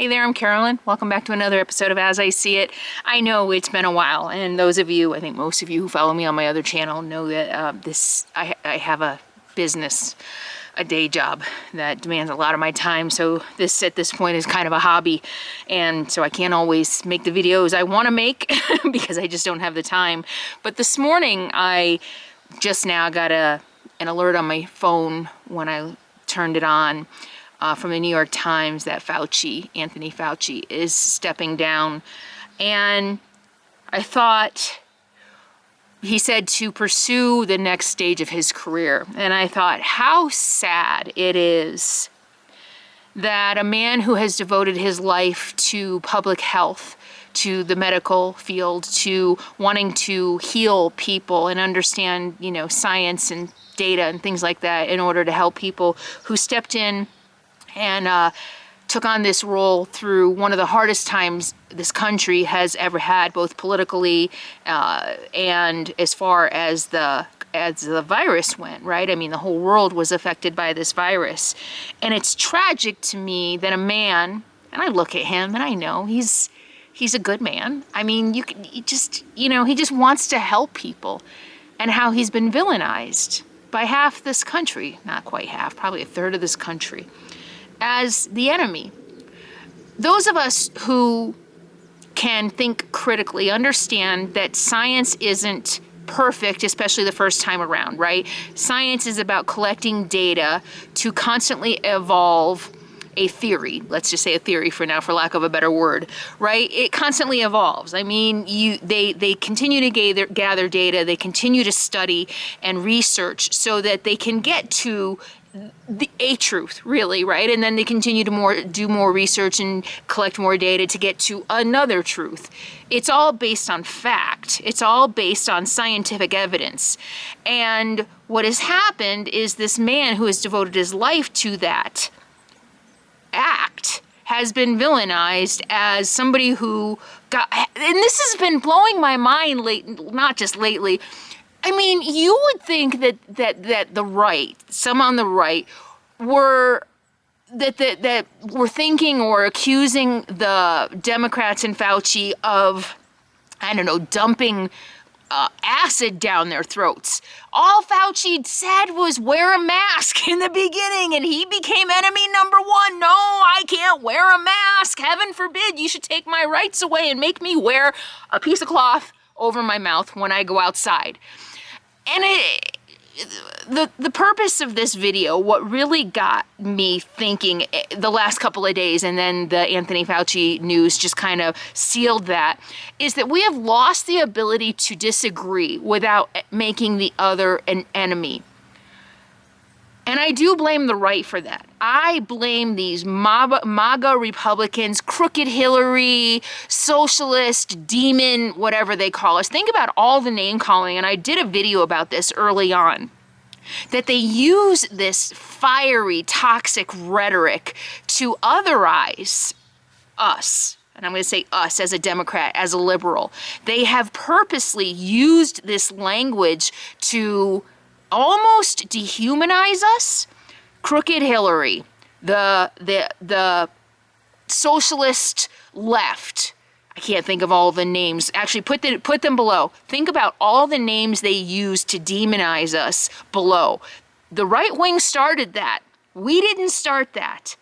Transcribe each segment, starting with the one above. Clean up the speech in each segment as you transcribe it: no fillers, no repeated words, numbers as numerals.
Hey there, I'm Carolyn. Welcome back to another episode of As I See It. I know it's been a while, and those of you, I think most of you who follow me on my other channel know that I have a business, a day job that demands a lot of my time. So this at this point is kind of a hobby, and so I can't always make the videos I want to make because I just don't have the time. But this morning I just now got an alert on my phone when I turned it on. From the New York Times that Anthony Fauci, is stepping down. And I thought, he said to pursue the next stage of his career. And I thought, how sad it is that a man who has devoted his life to public health, to the medical field, to wanting to heal people and understand, science and data and things like that in order to help people, who stepped in and took on this role through one of the hardest times this country has ever had, both politically and as far as the virus went, right? I mean, the whole world was affected by this virus. And it's tragic to me that a man, and I look at him and I know he's a good man. I mean, he just wants to help people, and how he's been villainized by half this country, not quite half, probably a third of this country, as the enemy. Those of us who can think critically understand that science isn't perfect, especially the first time around, right? Science is about collecting data to constantly evolve a theory. Let's just say a theory for now, for lack of a better word, right? It constantly evolves. I mean, they continue to gather data, they continue to study and research so that they can get to a truth, really, right? And then they continue to do more research and collect more data to get to another truth. It's all based on fact. It's all based on scientific evidence. And what has happened is this man who has devoted his life to that act has been villainized as somebody who got, and this has been blowing my mind not just lately. I mean, you would think that the right, some on the right, were thinking or accusing the Democrats and Fauci of, I don't know, dumping acid down their throats. All Fauci said was wear a mask in the beginning, and he became enemy number one. No, I can't wear a mask. Heaven forbid you should take my rights away and make me wear a piece of cloth over my mouth when I go outside. And the purpose of this video, what really got me thinking the last couple of days, and then the Anthony Fauci news just kind of sealed that, is that we have lost the ability to disagree without making the other an enemy. And I do blame the right for that. I blame these MAGA Republicans, crooked Hillary, socialist, demon, whatever they call us. Think about all the name calling, and I did a video about this early on, that they use this fiery, toxic rhetoric to otherize us. And I'm going to say us as a Democrat, as a liberal. They have purposely used this language to almost dehumanize us. Crooked Hillary, the socialist left. I can't think of all the names. Actually, put them below. Think about all the names they use to demonize us below. The right wing started that. We didn't start that.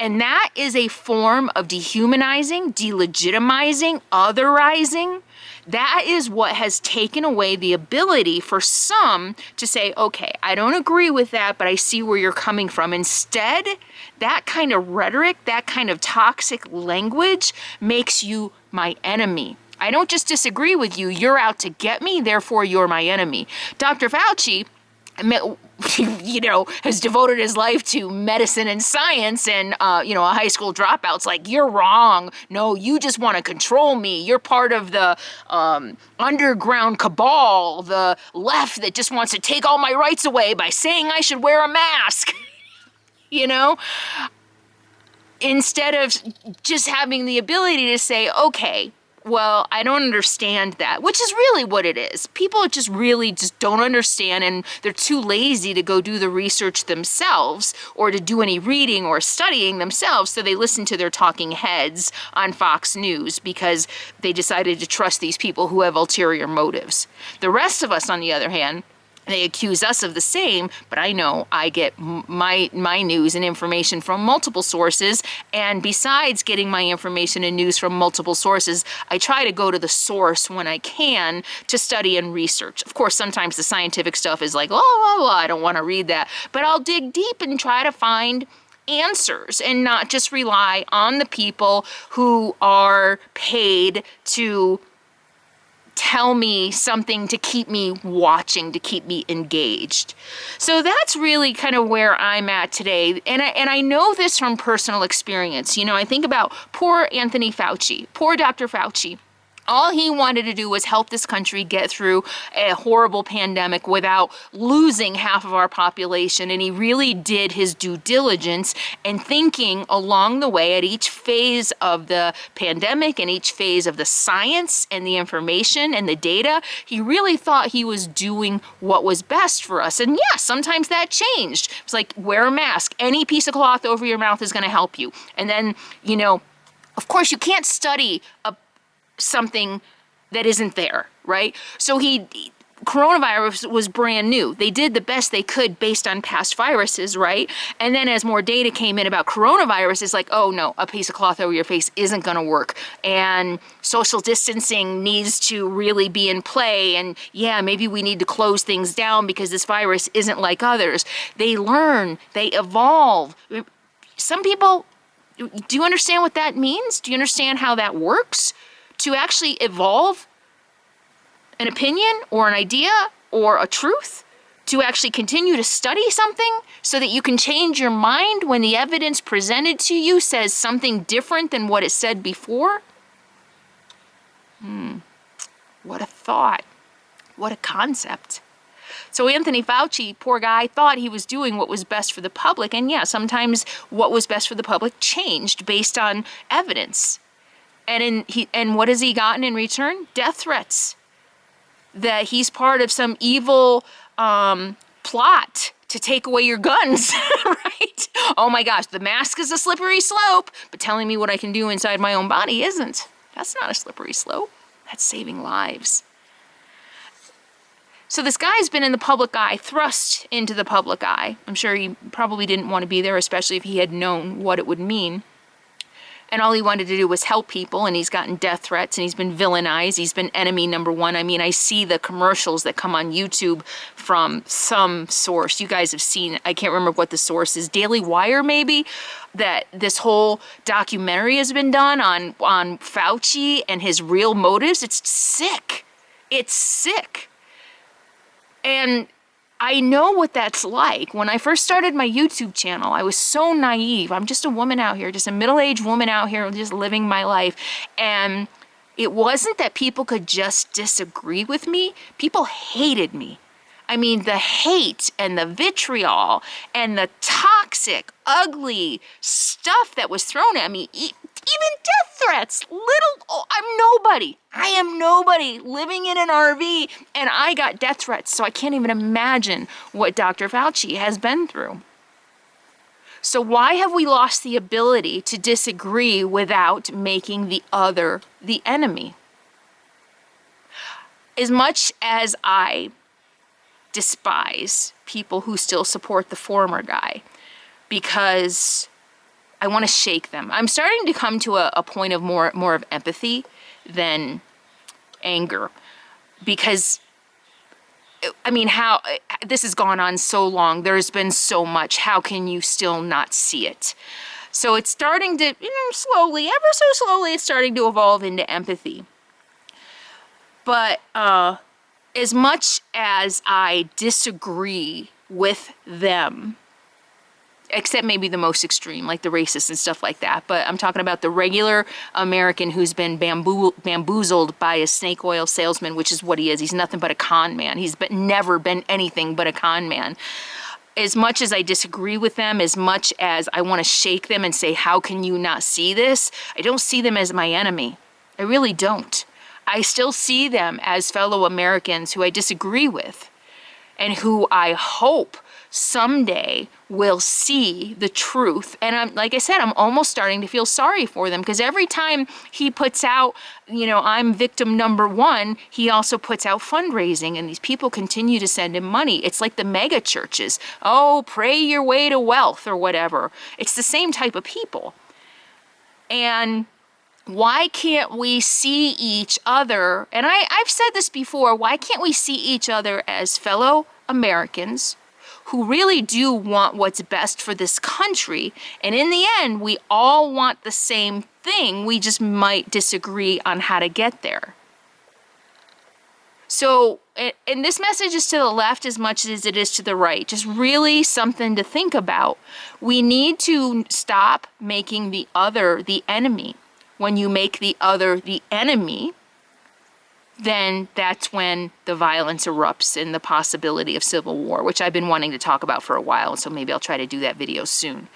And that is a form of dehumanizing, delegitimizing, otherizing. That is what has taken away the ability for some to say, okay, I don't agree with that, but I see where you're coming from. Instead, that kind of rhetoric, that kind of toxic language makes you my enemy. I don't just disagree with you, you're out to get me, therefore you're my enemy. Dr. Fauci, has devoted his life to medicine and science, and, a high school dropout's like, you're wrong. No, you just want to control me. You're part of the underground cabal, the left that just wants to take all my rights away by saying I should wear a mask. Instead of just having the ability to say, okay, well, I don't understand that, which is really what it is. People just really just don't understand, and they're too lazy to go do the research themselves or to do any reading or studying themselves, so they listen to their talking heads on Fox News because they decided to trust these people who have ulterior motives. The rest of us, on the other hand, they accuse us of the same, but I know I get my news and information from multiple sources, and besides getting my information and news from multiple sources, I try to go to the source when I can to study and research. Of course, sometimes the scientific stuff is like, oh, I don't want to read that, but I'll dig deep and try to find answers and not just rely on the people who are paid to tell me something to keep me watching, to keep me engaged. So that's really kind of where I'm at today. And I know this from personal experience. You know, I think about poor Anthony Fauci, poor Dr. Fauci. All he wanted to do was help this country get through a horrible pandemic without losing half of our population. And he really did his due diligence and thinking along the way at each phase of the pandemic and each phase of the science and the information and the data. He really thought he was doing what was best for us. And yeah, sometimes that changed. It's like, wear a mask. Any piece of cloth over your mouth is going to help you. And then, you know, of course, you can't study something that isn't there, right? So coronavirus was brand new. They did the best they could based on past viruses, right? And then as more data came in about coronavirus, it's like, oh no, a piece of cloth over your face isn't going to work. And social distancing needs to really be in play. And yeah, maybe we need to close things down because this virus isn't like others. They learn, they evolve. Some people, do you understand what that means? Do you understand how that works? To actually evolve an opinion or an idea or a truth, to actually continue to study something so that you can change your mind when the evidence presented to you says something different than what it said before? What a thought. What a concept. So Anthony Fauci, poor guy, thought he was doing what was best for the public. And yeah, sometimes what was best for the public changed based on evidence. And what has he gotten in return? Death threats. That he's part of some evil plot to take away your guns, right? Oh my gosh, the mask is a slippery slope, but telling me what I can do inside my own body isn't. That's not a slippery slope. That's saving lives. So this guy's been in the public eye, thrust into the public eye. I'm sure he probably didn't want to be there, especially if he had known what it would mean. And all he wanted to do was help people, and he's gotten death threats, and he's been villainized. He's been enemy number one. I mean, I see the commercials that come on YouTube from some source. You guys have seen, I can't remember what the source is, Daily Wire maybe, that this whole documentary has been done on Fauci and his real motives. It's sick. It's sick. And I know what that's like. When I first started my YouTube channel, I was so naive. I'm just a woman out here, just a middle-aged woman out here just living my life. And it wasn't that people could just disagree with me. People hated me. I mean, the hate and the vitriol and the toxic, ugly stuff that was thrown at me, even death threats, I'm nobody. I am nobody living in an RV, and I got death threats, so I can't even imagine what Dr. Fauci has been through. So why have we lost the ability to disagree without making the other the enemy? As much as I despise people who still support the former guy, because I want to shake them. I'm starting to come to a point of more of empathy than anger, because I mean, how this has gone on so long. There's been so much. How can you still not see it? So it's starting to, slowly, ever so slowly, it's starting to evolve into empathy. But as much as I disagree with them, except maybe the most extreme, like the racists and stuff like that. But I'm talking about the regular American who's been bamboozled by a snake oil salesman, which is what he is. He's nothing but a con man. He's never been anything but a con man. As much as I disagree with them, as much as I want to shake them and say, how can you not see this? I don't see them as my enemy. I really don't. I still see them as fellow Americans who I disagree with and who I hope someday will see the truth. And I'm, like I said, I'm almost starting to feel sorry for them, because every time he puts out, I'm victim number one, he also puts out fundraising, and these people continue to send him money. It's like the mega churches. Oh, pray your way to wealth or whatever. It's the same type of people. And why can't we see each other? And I've said this before, why can't we see each other as fellow Americans who really do want what's best for this country? And in the end, we all want the same thing. We just might disagree on how to get there. So, and this message is to the left as much as it is to the right. Just really something to think about. We need to stop making the other the enemy. When you make the other the enemy, then that's when the violence erupts and the possibility of civil war, which I've been wanting to talk about for a while, so maybe I'll try to do that video soon.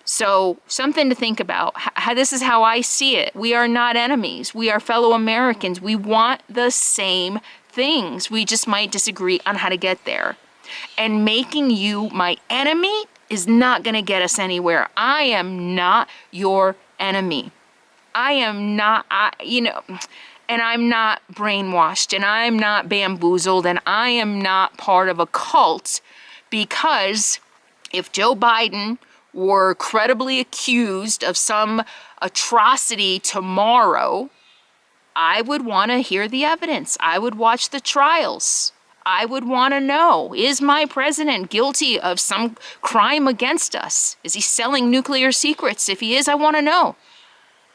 So something to think about. This is how I see it. We are not enemies. We are fellow Americans. We want the same things. We just might disagree on how to get there. And making you my enemy is not going to get us anywhere. I am not your enemy. I am not, and I'm not brainwashed, and I'm not bamboozled, and I am not part of a cult, because if Joe Biden were credibly accused of some atrocity tomorrow, I would want to hear the evidence. I would watch the trials. I would want to know, is my president guilty of some crime against us? Is he selling nuclear secrets? If he is, I want to know.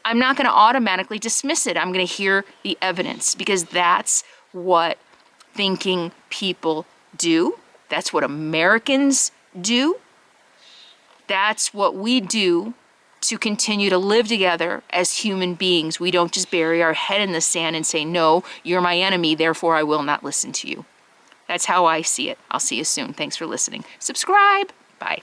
I'm not going to automatically dismiss it. I'm going to hear the evidence, because that's what thinking people do. That's what Americans do. That's what we do to continue to live together as human beings. We don't just bury our head in the sand and say, no, you're my enemy, therefore I will not listen to you. That's how I see it. I'll see you soon. Thanks for listening. Subscribe. Bye.